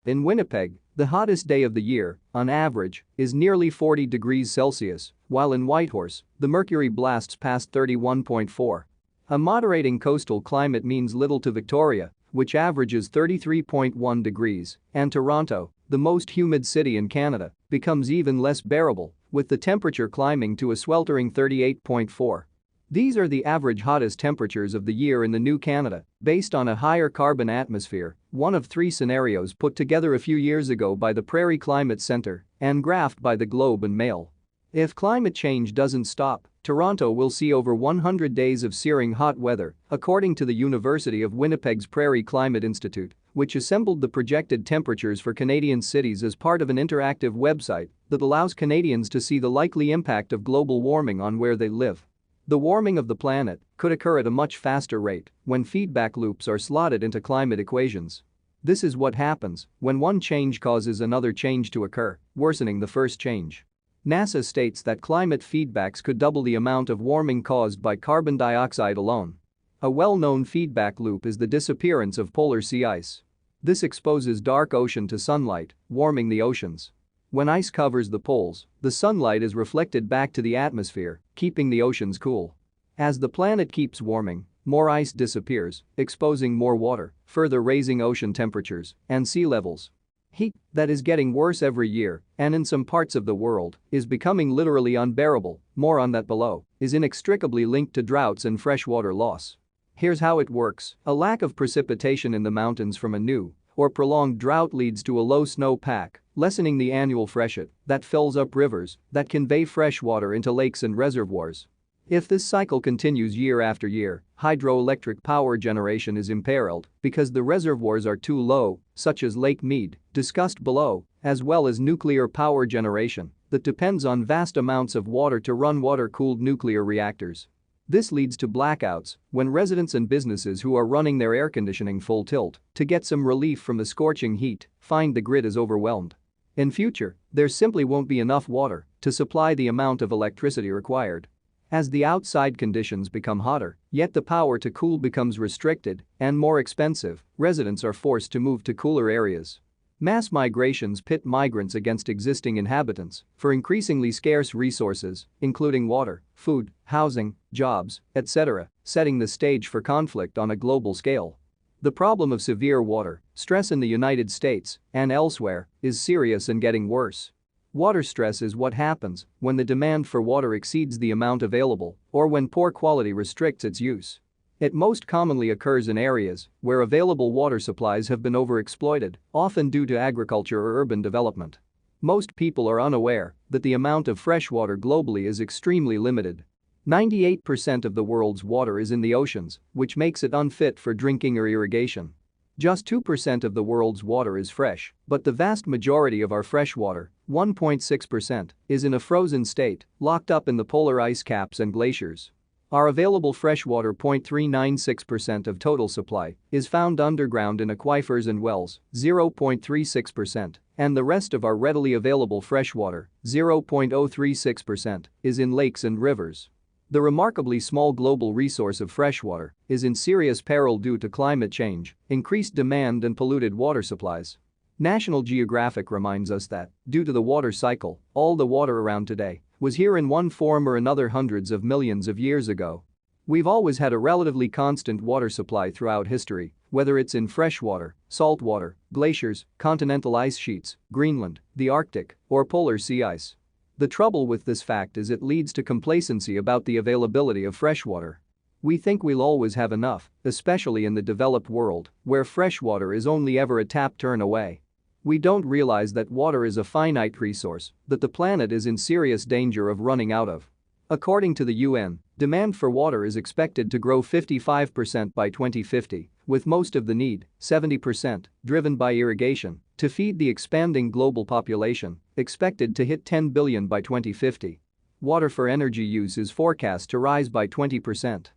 In Winnipeg, the hottest day of the year, on average, is nearly 40 degrees Celsius, while in Whitehorse, the mercury blasts past 31.4. A moderating coastal climate means little to Victoria, which averages 33.1 degrees, and Toronto, the most humid city in Canada, becomes even less bearable, with the temperature climbing to a sweltering 38.4. These are the average hottest temperatures of the year in the new Canada, based on a higher carbon atmosphere, one of three scenarios put together a few years ago by the Prairie Climate Centre and graphed by the Globe and Mail. If climate change doesn't stop, Toronto will see over 100 days of searing hot weather, according to the University of Winnipeg's Prairie Climate Institute, which assembled the projected temperatures for Canadian cities as part of an interactive website that allows Canadians to see the likely impact of global warming on where they live. The warming of the planet could occur at a much faster rate when feedback loops are slotted into climate equations. This is what happens when one change causes another change to occur, worsening the first change. NASA states that climate feedbacks could double the amount of warming caused by carbon dioxide alone. A well-known feedback loop is the disappearance of polar sea ice. This exposes dark ocean to sunlight, warming the oceans. When ice covers the poles, the sunlight is reflected back to the atmosphere, keeping the oceans cool. As the planet keeps warming, more ice disappears, exposing more water, further raising ocean temperatures and sea levels. Heat, that is getting worse every year, and in some parts of the world, is becoming literally unbearable, more on that below, is inextricably linked to droughts and freshwater loss. Here's how it works: a lack of precipitation in the mountains from a new or prolonged drought leads to a low snowpack, lessening the annual freshet that fills up rivers that convey fresh water into lakes and reservoirs. If this cycle continues year after year, hydroelectric power generation is imperiled because the reservoirs are too low, such as Lake Mead, discussed below, as well as nuclear power generation that depends on vast amounts of water to run water-cooled nuclear reactors. This leads to blackouts when residents and businesses who are running their air conditioning full tilt to get some relief from the scorching heat find the grid is overwhelmed. In future, there simply won't be enough water to supply the amount of electricity required. As the outside conditions become hotter, yet the power to cool becomes restricted and more expensive, residents are forced to move to cooler areas. Mass migrations pit migrants against existing inhabitants for increasingly scarce resources, including water, food, housing, jobs, etc., setting the stage for conflict on a global scale. The problem of severe water stress in the United States and elsewhere is serious and getting worse. Water stress is what happens when the demand for water exceeds the amount available or when poor quality restricts its use. It most commonly occurs in areas where available water supplies have been overexploited, often due to agriculture or urban development. Most people are unaware that the amount of fresh water globally is extremely limited. 98% of the world's water is in the oceans, which makes it unfit for drinking or irrigation. Just 2% of the world's water is fresh, but the vast majority of our fresh water, 1.6%, is in a frozen state, locked up in the polar ice caps and glaciers. Our available freshwater, 0.396% of total supply, is found underground in aquifers and wells, 0.36%, and the rest of our readily available freshwater, 0.036%, is in lakes and rivers. The remarkably small global resource of freshwater is in serious peril due to climate change, increased demand and polluted water supplies. National Geographic reminds us that, due to the water cycle, all the water around today was here in one form or another hundreds of millions of years ago. We've always had a relatively constant water supply throughout history, whether it's in freshwater, saltwater, glaciers, continental ice sheets, Greenland, the Arctic, or polar sea ice. The trouble with this fact is it leads to complacency about the availability of freshwater. We think we'll always have enough, especially in the developed world, where freshwater is only ever a tap turn away. We don't realize that water is a finite resource that the planet is in serious danger of running out of. According to the UN, demand for water is expected to grow 55% by 2050, with most of the need, 70%, driven by irrigation, to feed the expanding global population, expected to hit 10 billion by 2050. Water for energy use is forecast to rise by 20%.